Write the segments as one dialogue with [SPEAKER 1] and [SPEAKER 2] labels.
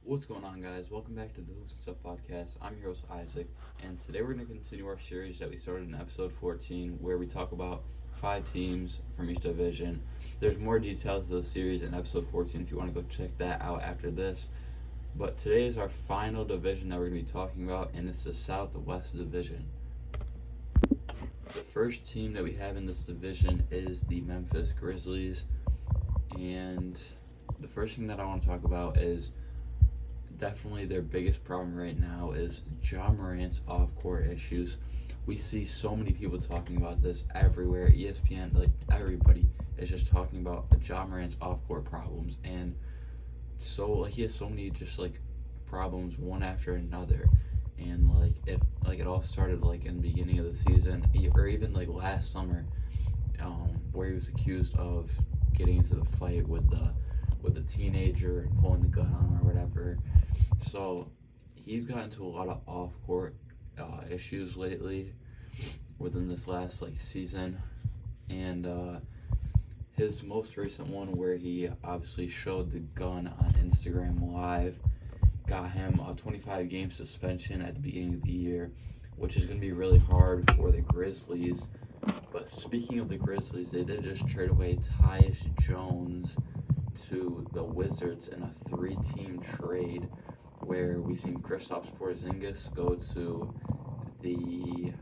[SPEAKER 1] What's going on, guys? Welcome back to the Hoops and Stuff podcast. I'm your host, Isaac, and today we're going to continue our series that we started in episode 14, where we talk about 5 teams from each division. There's more details to the series in episode 14 if you want to go check that out after this. But today is our final division that we're going to be talking about, and it's the Southwest Division. The first team that we have in this division is the Memphis Grizzlies, and the first thing that I want to talk about is definitely their biggest problem right now is Ja Morant's off-court issues. We see so many people talking about this everywhere. ESPN, like everybody, is just talking about Ja Morant's off-court problems, and so he has so many just problems one after another. And it all started in the beginning of the season, or even last summer, where he was accused of getting into the fight with the teenager and pulling the gun on him or whatever. So he's gotten into a lot of off-court issues lately within this last season, and his most recent one, where he obviously showed the gun on Instagram Live, got him a 25-game suspension at the beginning of the year, which is going to be really hard for the Grizzlies. But speaking of the Grizzlies, they did just trade away Tyus Jones to the Wizards in a 3-team trade, where we seen Kristaps Porzingis go to the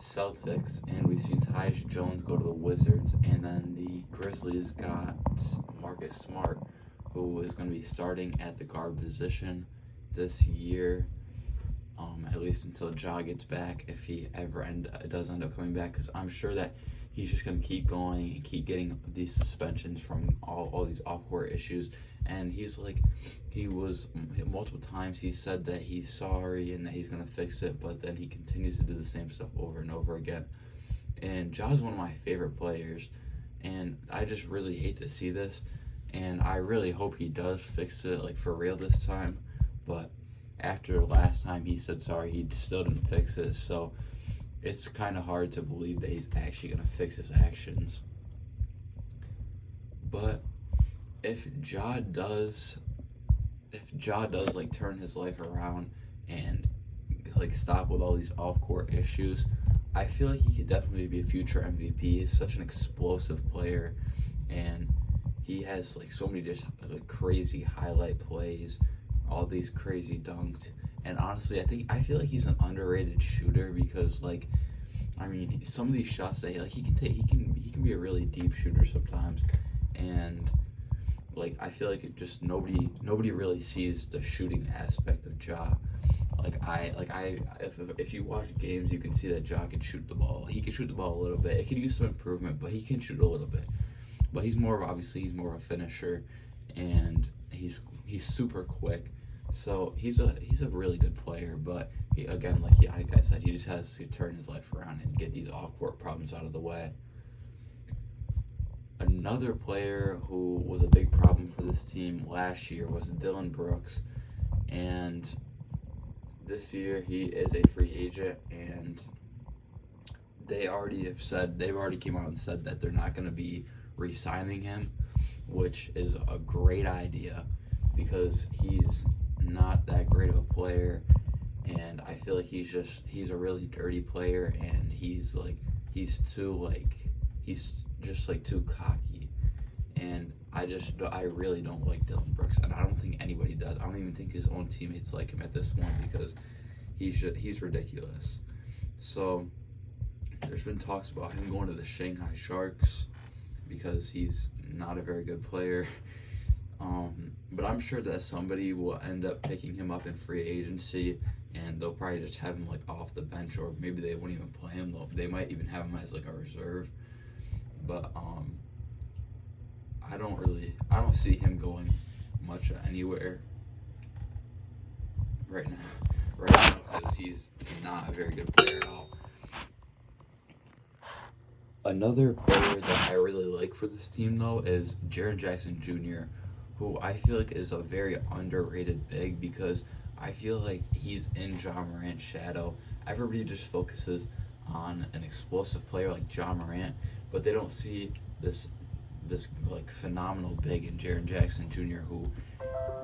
[SPEAKER 1] Celtics, and we seen Tyus Jones go to the Wizards, and then the Grizzlies got Marcus Smart, who is going to be starting at the guard position this year, at least until Ja gets back, if he ever does end up coming back, because I'm sure that he's just going to keep going and keep getting these suspensions from all these off-court issues. And he was multiple times, he said that he's sorry and that he's going to fix it, but then he continues to do the same stuff over and over again. And Ja's one of my favorite players, and I just really hate to see this, and I really hope he does fix it for real this time. But after last time he said sorry, he still didn't fix it, so it's kind of hard to believe that he's actually going to fix his actions. But if Ja does turn his life around and stop with all these off-court issues, I feel like he could definitely be a future MVP. He's such an explosive player, and he has so many just crazy highlight plays, all these crazy dunks. And honestly, I feel like he's an underrated shooter, because some of these shots that he can take, he can be a really deep shooter sometimes, and I feel like it just nobody really sees the shooting aspect of Ja. If you watch games, you can see that Ja can shoot the ball. He can shoot the ball a little bit. It could use some improvement, but he can shoot a little bit. But he's more of a finisher, and he's super quick. So he's a really good player, but like I said, he just has to turn his life around and get these off-court problems out of the way. Another player who was a big problem for this team last year was Dillon Brooks, and this year he is a free agent, and they've already came out and said that they're not going to be re-signing him, which is a great idea, because he's not that great of a player, and I feel like he's a really dirty player, and he's just too cocky, and I really don't like Dillon Brooks, and I don't think anybody does. I don't even think his own teammates like him at this point, because he's ridiculous. So there's been talks about him going to the Shanghai Sharks, because he's not a very good player. But I'm sure that somebody will end up picking him up in free agency, and they'll probably just have him off the bench, or maybe they won't even play him. They might even have him as a reserve. But I don't see him going much anywhere right now, because he's not a very good player at all. Another player that I really like for this team, though, is Jaren Jackson Jr., who I feel like is a very underrated big, because I feel like he's in Ja Morant's shadow. Everybody just focuses on an explosive player like Ja Morant, but they don't see this phenomenal big in Jaren Jackson Jr., who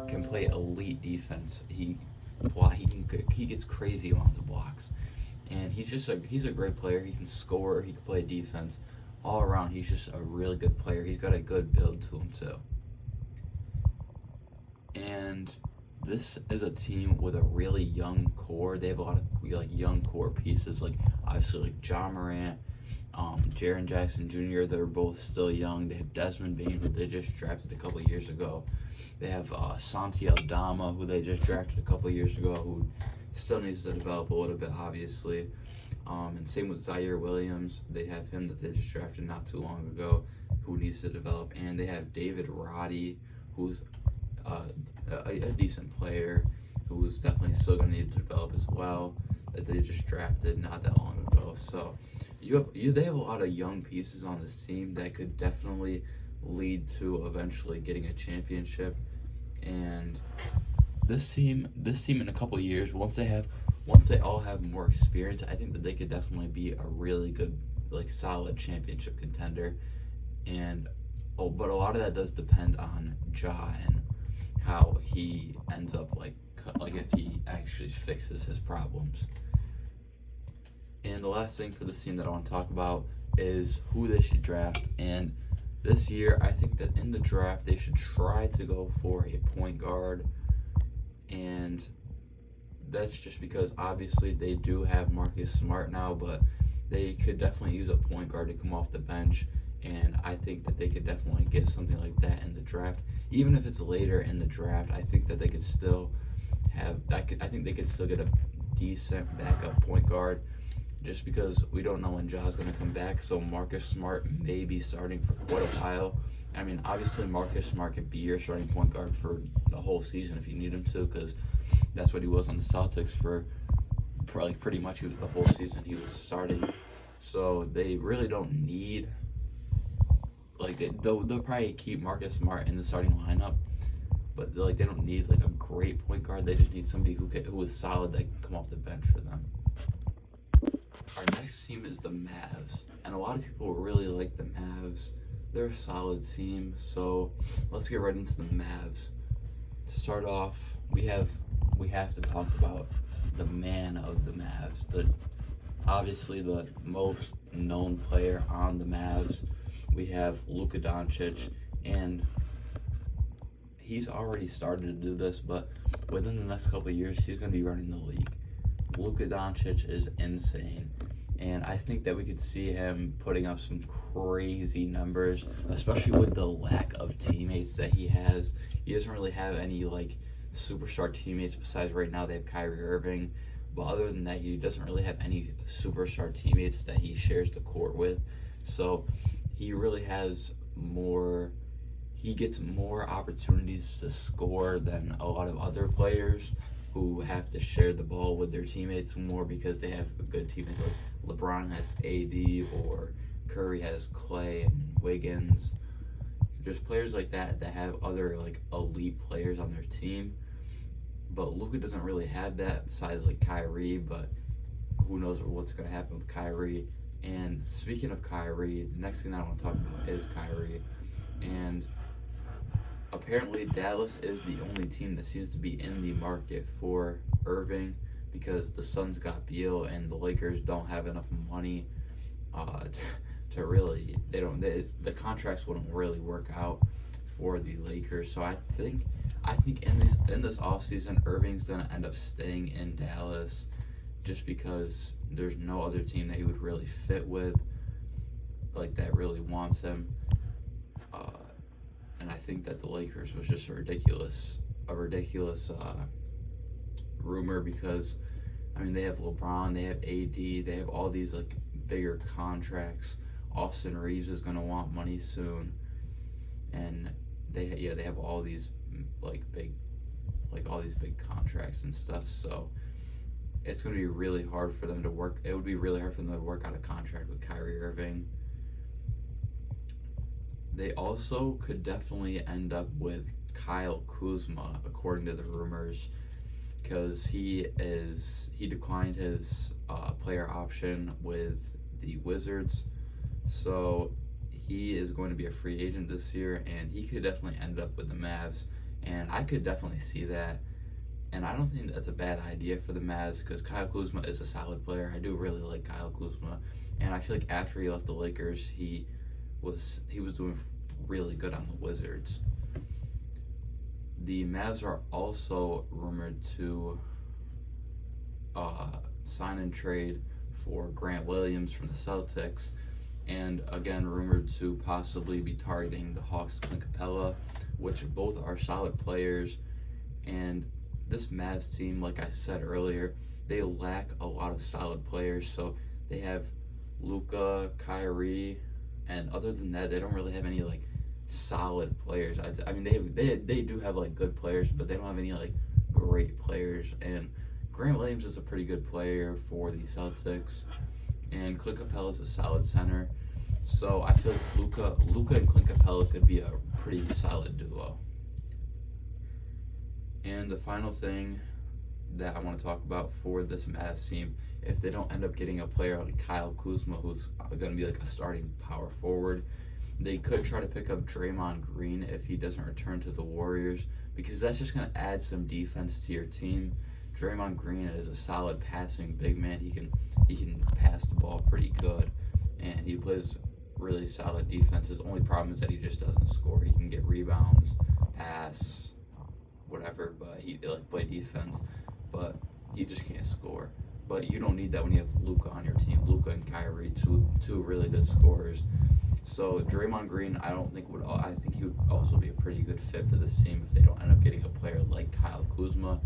[SPEAKER 1] can play elite defense. He gets crazy amounts of blocks, and he's a great player. He can score. He can play defense. All around, he's just a really good player. He's got a good build to him too. And this is a team with a really young core. They have a lot of young core pieces, obviously Ja Morant, Jaren Jackson Jr. They're both still young. They have Desmond Bane, who they just drafted a couple years ago. They have Santi Aldama, who they just drafted a couple years ago, who still needs to develop a little bit, obviously. And same with Zaire Williams. They have him that they just drafted not too long ago, who needs to develop. And they have David Roddy, who's a decent player, who's definitely still going to need to develop as well, that they just drafted not that long ago. So they have a lot of young pieces on this team that could definitely lead to eventually getting a championship. And this team in a couple of years, once they all have more experience, I think that they could definitely be a really good, solid championship contender. But a lot of that does depend on Ja and how he ends up, if he actually fixes his problems. And the last thing for this team that I want to talk about is who they should draft. And this year, I think that in the draft, they should try to go for a point guard. And that's just because, obviously, they do have Marcus Smart now, but they could definitely use a point guard to come off the bench. And I think that they could definitely get something like that in the draft. Even if it's later in the draft, I think that they could still I think they could still get a decent backup point guard, just because we don't know when Ja's going to come back. So Marcus Smart may be starting for quite a while. I mean, obviously Marcus Smart could be your starting point guard for the whole season if you need him to, because that's what he was on the Celtics for pretty much the whole season he was starting. So they really don't need, they'll probably keep Marcus Smart in the starting lineup, but they don't need a great point guard. They just need somebody who is solid that can come off the bench for them. Our next team is the Mavs, and a lot of people really like the Mavs. They're a solid team, so let's get right into the Mavs. To start off, we have to talk about the man of the Mavs, obviously the most known player on the Mavs. We have Luka Doncic, and he's already started to do this, but within the next couple of years, he's going to be running the league. Luka Doncic is insane, and I think that we could see him putting up some crazy numbers, especially with the lack of teammates that he has. He doesn't really have any superstar teammates besides right now they have Kyrie Irving, but other than that, he doesn't really have any superstar teammates that he shares the court with. So he really has he gets more opportunities to score than a lot of other players who have to share the ball with their teammates more because they have good teammates. Like LeBron has AD, or Curry has Clay and Wiggins. Just players like that have other elite players on their team. But Luka doesn't really have that besides Kyrie, but who knows what's going to happen with Kyrie. And speaking of Kyrie, the next thing I want to talk about is Kyrie. And apparently Dallas is the only team that seems to be in the market for Irving, because the Suns got Beal and the Lakers don't have enough money to really, the contracts wouldn't really work out for the Lakers. So I think in this offseason, Irving's going to end up staying in Dallas, just because there's no other team that he would really fit with, that really wants him. And I think that the Lakers was just a ridiculous rumor, because they have LeBron, they have AD, they have all these bigger contracts. Austin Reeves is gonna want money soon, and they have all these big contracts and stuff. So it's gonna be really hard for them to work. It would be really hard for them to work out a contract with Kyrie Irving. They also could definitely end up with Kyle Kuzma, according to the rumors, because he declined his player option with the Wizards, so he is going to be a free agent this year, and he could definitely end up with the Mavs. and I could definitely see that. And I don't think that's a bad idea for the Mavs because Kyle Kuzma is a solid player. I do really like Kyle Kuzma, and I feel like after he left the Lakers, he was doing really good on the Wizards. The Mavs are also rumored to sign and trade for Grant Williams from the Celtics, and again rumored to possibly be targeting the Hawks' Clint Capella, which both are solid players. And this Mavs team, like I said earlier, they lack a lot of solid players. So they have Luka, Kyrie, and other than that, they don't really have any like solid players. I mean, they do have like good players, but they don't have any like great players. And Grant Williams is a pretty good player for the Celtics, and Clint Capella is a solid center. So I feel like Luka and Clint Capella could be a pretty solid duo. And the final thing that I want to talk about for this Mavs team, if they don't end up getting a player like Kyle Kuzma, who's going to be like a starting power forward, they could try to pick up Draymond Green if he doesn't return to the Warriors, because that's just going to add some defense to your team. Draymond Green is a solid passing big man. He can pass the ball pretty good, and he plays really solid defense. His only problem is that he just doesn't score. He can get rebounds, pass, whatever, but he like play defense, but he just can't score. But you don't need that when you have Luka on your team. Luka and Kyrie, two really good scorers. So Draymond Green, I think he would also be a pretty good fit for this team if they don't end up getting a player like Kyle Kuzma,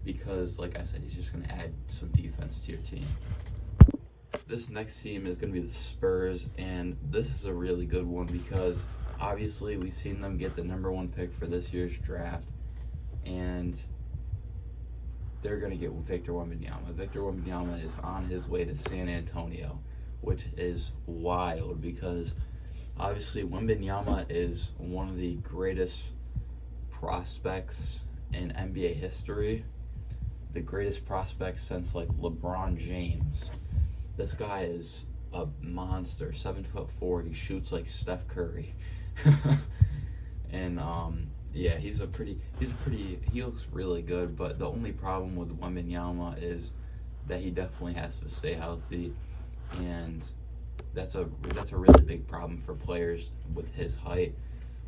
[SPEAKER 1] because like I said, he's just going to add some defense to your team. This next team is going to be the Spurs, and this is a really good one because obviously we've seen them get the number 1 pick for this year's draft, and they're going to get Victor Wembanyama. Victor Wembanyama is on his way to San Antonio, which is wild because obviously Wembanyama is one of the greatest prospects in NBA history, the greatest prospect since like LeBron James. This guy is a monster, 7'4". He shoots like Steph Curry, and yeah, he looks really good. But the only problem with Wembanyama is that he definitely has to stay healthy, and that's a really big problem for players with his height.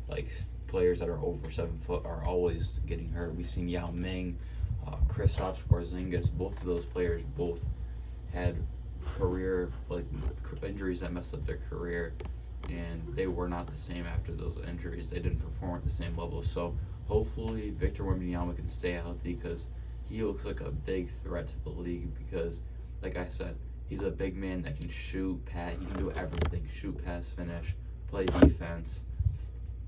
[SPEAKER 1] Like players that are over 7 foot are always getting hurt. We've seen Yao Ming, Kristaps Porzingis. Both of those players had career injuries that messed up their career, and they were not the same after those injuries. They didn't perform at the same level. So hopefully Victor Wembanyama can stay healthy because he looks like a big threat to the league. Because like I said, he's a big man that can shoot, pass. He can do everything: shoot, pass, finish, play defense,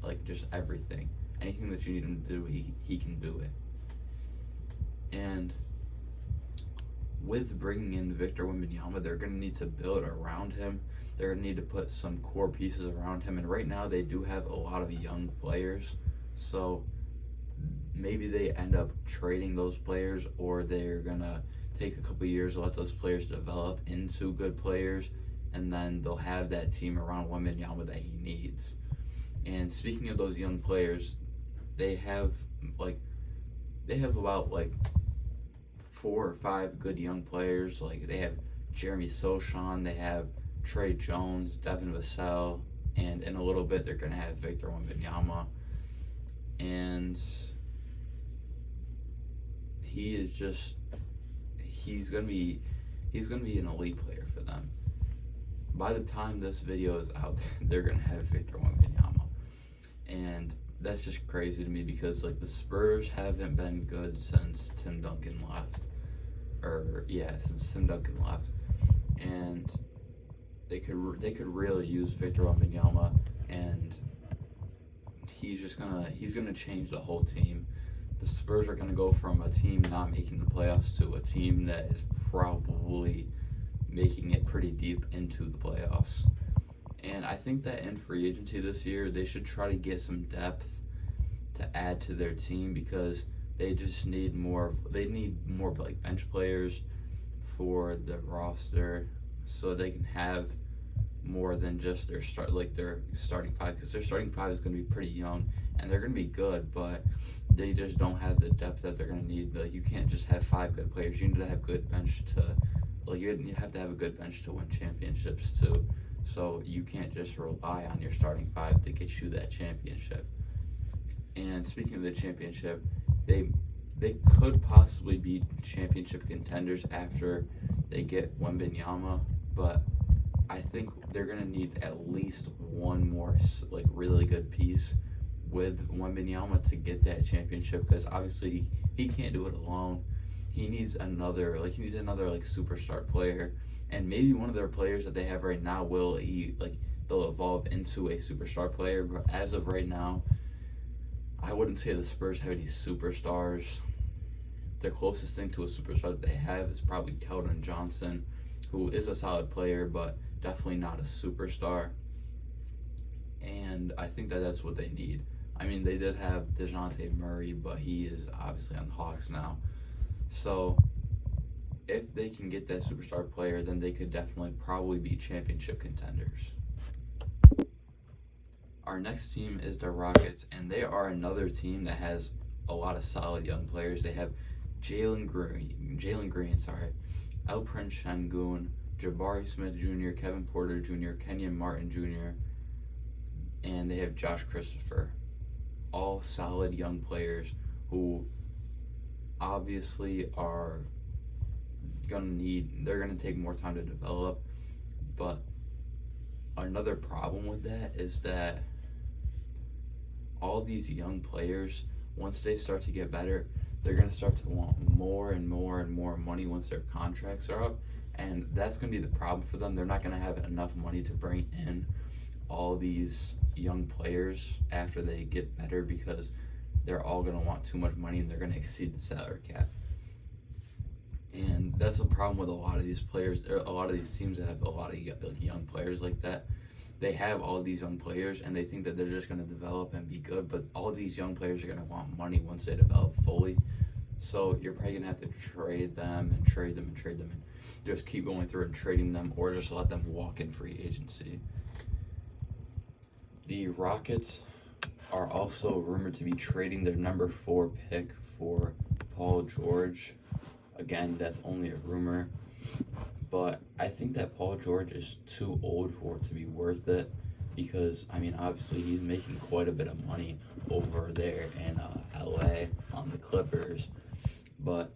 [SPEAKER 1] like just everything. Anything that you need him to do, he can do it. And with bringing in Victor Wembanyama, they're going to need to build around him. They're going to need to put some core pieces around him. And right now they do have a lot of young players. So maybe they end up trading those players, or they're going to take a couple years to let those players develop into good players. And then they'll have that team around Wembanyama that he needs. And speaking of those young players, they have about 4 or 5 good young players. Like they have Jeremy Sochan, they have Trey Jones, Devin Vassell, and in a little bit they're gonna have Victor Wembanyama, and he's gonna be an elite player for them. By the time this video is out, they're gonna have Victor Wembanyama, and that's just crazy to me because like the Spurs haven't been good since Tim Duncan left. Since Tim Duncan left. And they could really use Victor Wembanyama, and he's gonna change the whole team. The Spurs are gonna go from a team not making the playoffs to a team that is probably making it pretty deep into the playoffs. And I think that in free agency this year, they should try to get some depth to add to their team because they just need more. They need more like bench players for the roster, so they can have more than just their starting 5. Because their starting 5 is going to be pretty young, and they're going to be good, but they just don't have the depth that they're going to need. Like, you can't just have 5 good players. You need to have good bench to, like, you have to have a good bench to win championships too. So you can't just rely on your starting 5 to get you that championship. And speaking of the championship, they could possibly be championship contenders after they get Wembanyama, but I think they're going to need at least one more like really good piece with Wembanyama to get that championship, because obviously he can't do it alone. He needs another superstar player, and maybe one of their players that they have right now they'll evolve into a superstar player, but as of right now, I wouldn't say the Spurs have any superstars. The closest thing to a superstar that they have is probably Keldon Johnson, who is a solid player, but definitely not a superstar. And I think that's what they need. I mean, they did have DeJounte Murray, but he is obviously on the Hawks now. So if they can get that superstar player, then they could definitely probably be championship contenders. Our next team is the Rockets, and they are another team that has a lot of solid young players. They have Jalen Green, Alperen Şengün, Jabari Smith Jr., Kevin Porter Jr., Kenyon Martin Jr., and they have Josh Christopher. All solid young players who obviously are they're going to take more time to develop. But another problem with that is that all these young players, once they start to get better, they're going to start to want more and more and more money once their contracts are up. And that's going to be the problem for them. They're not going to have enough money to bring in all these young players after they get better, because they're all going to want too much money and they're going to exceed the salary cap. And that's a problem with a lot of these players. A lot of these teams that have a lot of young players like that. They have all these young players and they think that they're just going to develop and be good, but all these young players are going to want money once they develop fully. So you're probably going to have to trade them and just keep going through and trading them, or just let them walk in free agency. The Rockets are also rumored to be trading their number 4 pick for Paul George. Again, that's only a rumor, but I think that Paul George is too old for it to be worth it, because, I mean, obviously he's making quite a bit of money over there in LA on the Clippers, but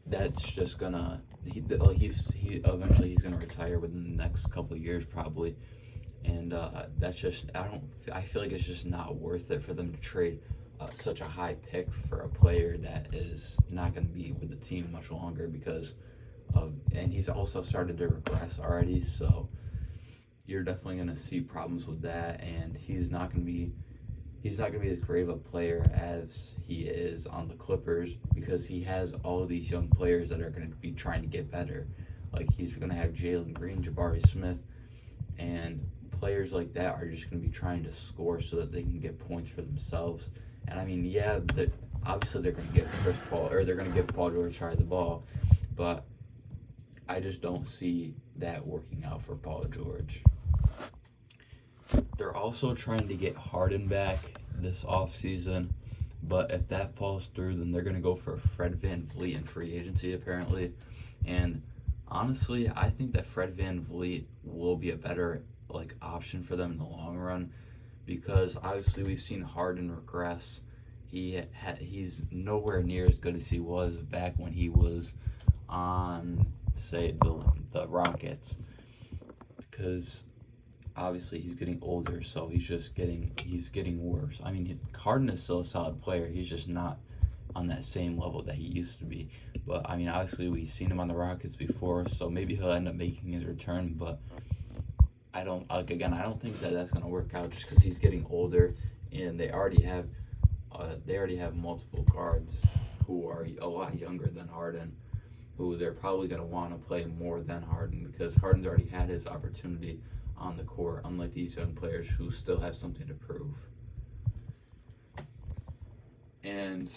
[SPEAKER 1] that's just gonna, eventually he's gonna retire within the next couple of years probably. And that's just, I feel like it's just not worth it for them to trade such a high pick for a player that is not going to be with the team much longer, and he's also started to regress already, so you're definitely going to see problems with that, and he's not going to be as great of a player as he is on the Clippers, because he has all of these young players that are going to be trying to get better. Like, he's going to have Jalen Green, Jabari Smith, and players like that are just going to be trying to score so that they can get points for themselves. And I mean, yeah, obviously they're going to get they're going to give Paul George the ball, but I just don't see that working out for Paul George. They're also trying to get Harden back this offseason, but if that falls through, then they're going to go for Fred VanVleet in free agency apparently. And honestly, I think that Fred VanVleet will be a better option for them in the long run, because obviously we've seen Harden regress. He's nowhere near as good as he was back when he was on, say, the Rockets, because obviously he's getting older, so he's getting worse. I mean, Harden is still a solid player. He's just not on that same level that he used to be. But I mean, obviously we've seen him on the Rockets before, so maybe he'll end up making his return, but I don't think that that's going to work out, just because he's getting older, and they already have multiple guards who are a lot younger than Harden, who they're probably going to want to play more than Harden, because Harden's already had his opportunity on the court, unlike these young players who still have something to prove. And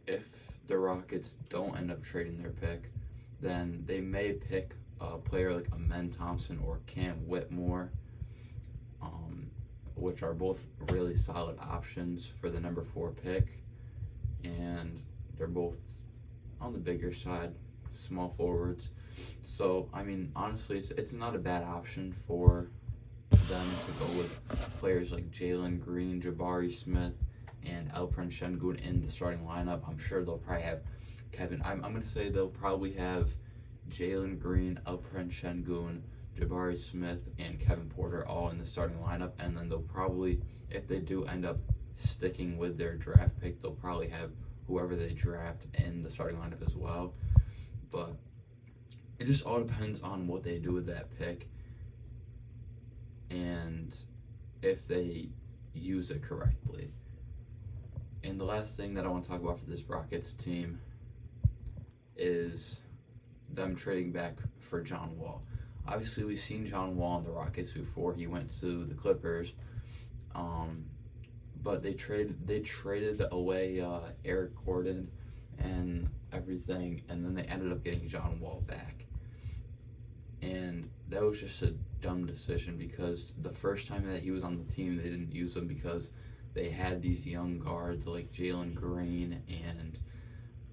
[SPEAKER 1] if the Rockets don't end up trading their pick, then they may pick a player like Amen Thompson or Cam Whitmore, which are both really solid options for the number 4 pick, and they're both on the bigger side, small forwards. So, I mean, honestly, it's not a bad option for them to go with players like Jalen Green, Jabari Smith, and Alperen Şengün in the starting lineup. I'm sure they'll probably have I'm going to say they'll probably have Jalen Green, Alperen Şengün, Jabari Smith, and Kevin Porter all in the starting lineup, and then they'll probably, if they do end up sticking with their draft pick, they'll probably have whoever they draft in the starting lineup as well. But it just all depends on what they do with that pick and if they use it correctly. And the last thing that I want to talk about for this Rockets team is them trading back for John Wall. Obviously, we've seen John Wall in the Rockets before he went to the Clippers, but they traded away Eric Gordon and everything, and then they ended up getting John Wall back. And that was just a dumb decision because the first time that he was on the team, they didn't use him because they had these young guards like Jalen Green and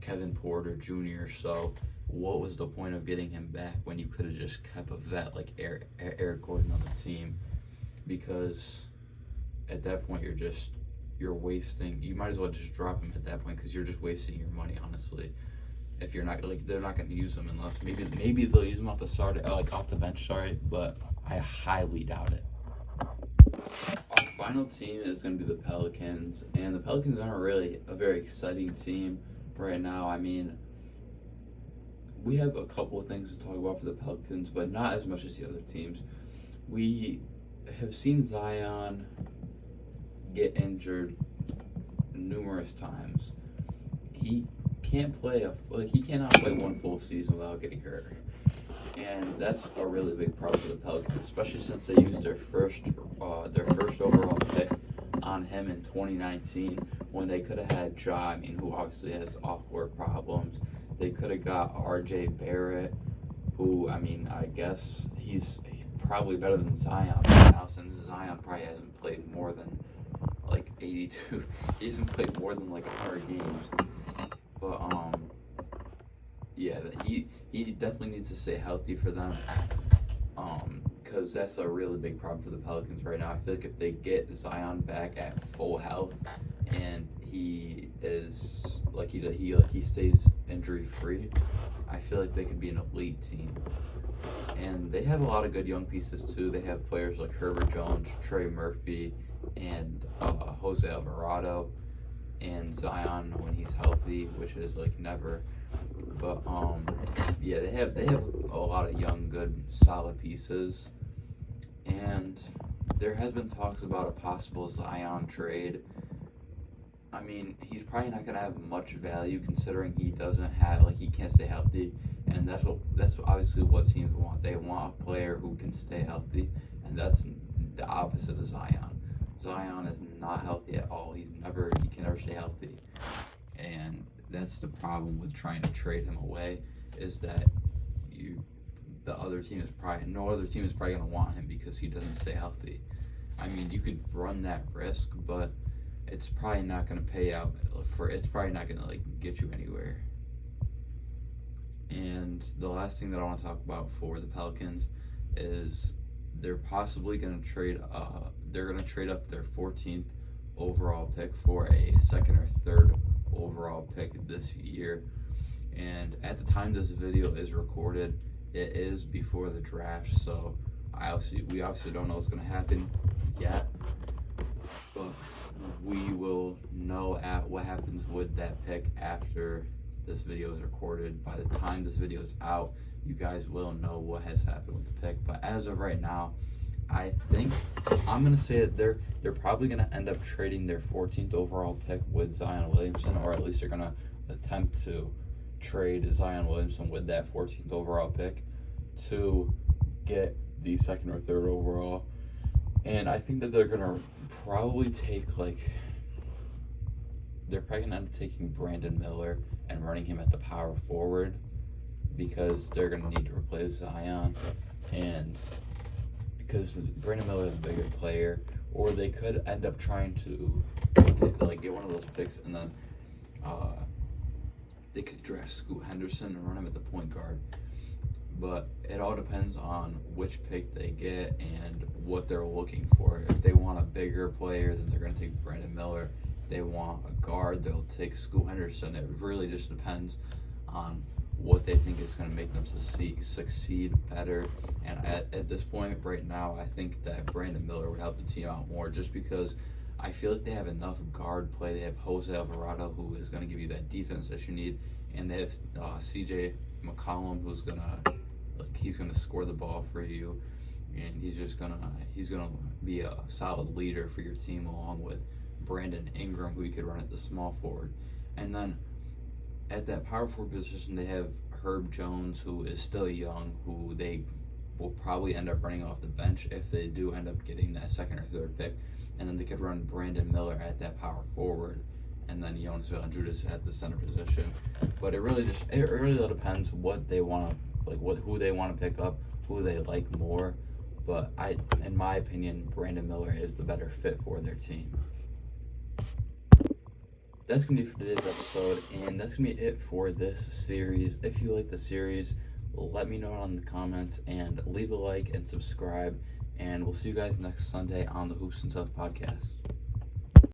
[SPEAKER 1] Kevin Porter Jr. So what was the point of getting him back when you could have just kept a vet like Eric Gordon on the team? Because at that point you're wasting. You might as well just drop him at that point because you're just wasting your money, honestly. If you're not they're not going to use him unless maybe they'll use him off the start, off the bench. Sorry, but I highly doubt it. Our final team is going to be the Pelicans, and the Pelicans aren't really a very exciting team right now. I mean, we have a couple of things to talk about for the Pelicans, but not as much as the other teams. We have seen Zion get injured numerous times. He cannot play one full season without getting hurt. And that's a really big problem for the Pelicans, especially since they used their first overall pick on him in 2019 when they could have had Ja, who obviously has off-court problems. They could have got R.J. Barrett, who, I guess he's probably better than Zion right now, since Zion probably hasn't played more than 82. He hasn't played more than 100 games. But yeah, he definitely needs to stay healthy for them. Because that's a really big problem for the Pelicans right now. I feel like if they get Zion back at full health and he is he stays injury free, I feel like they could be an elite team. And they have a lot of good young pieces too. They have players like Herbert Jones, Trey Murphy, and Jose Alvarado, and Zion when he's healthy, which is never. But yeah, they have a lot of young, good, solid pieces. And there has been talks about a possible Zion trade. He's probably not going to have much value considering he doesn't have, he can't stay healthy. And that's obviously what teams want. They want a player who can stay healthy, and that's the opposite of Zion. Zion is not healthy at all. He can never stay healthy. And that's the problem with trying to trade him away, is that no other team is probably going to want him because he doesn't stay healthy. You could run that risk, but it's probably not going to pay out it's probably not going to get you anywhere. And the last thing that I want to talk about for the Pelicans is they're possibly going to trade up their 14th overall pick for a second or third overall pick this year. And at the time this video is recorded, it is before the draft, so we obviously don't know what's going to happen yet, but we will know what happens with that pick after this video is recorded. By the time this video is out, you guys will know what has happened with the pick. But as of right now, I think I'm going to say that they're probably going to end up trading their 14th overall pick with Zion Williamson, or at least they're going to attempt to trade Zion Williamson with that 14th overall pick to get the second or third overall. And I think that they're going to probably take they're probably going to end up taking Brandon Miller and running him at the power forward because they're going to need to replace Zion. And because Brandon Miller is a bigger player, or they could end up trying to get one of those picks, and then they could draft Scoot Henderson and run him at the point guard. But it all depends on which pick they get and what they're looking for. If they want a bigger player, then they're going to take Brandon Miller. If they want a guard, they'll take Scoot Henderson. It really just depends on what they think is going to make them succeed better. And at this point right now, I think that Brandon Miller would help the team out more, just because I feel like they have enough guard play. They have Jose Alvarado, who is going to give you that defense that you need, and they have CJ McCollum, who's he's gonna score the ball for you, and he's gonna be a solid leader for your team, along with Brandon Ingram, who you could run at the small forward. And then at that power forward position, they have Herb Jones, who is still young, who they will probably end up running off the bench if they do end up getting that second or third pick. And then they could run Brandon Miller at that power forward, and then Jonas Valanciunas at the center position. But it really depends what they want to, who they want to pick up, who they like more. But in my opinion, Brandon Miller is the better fit for their team. That's going to be for today's episode, and that's going to be it for this series. If you like the series, let me know in the comments, and leave a like and subscribe, and we'll see you guys next Sunday on the Hoops and Stuff podcast.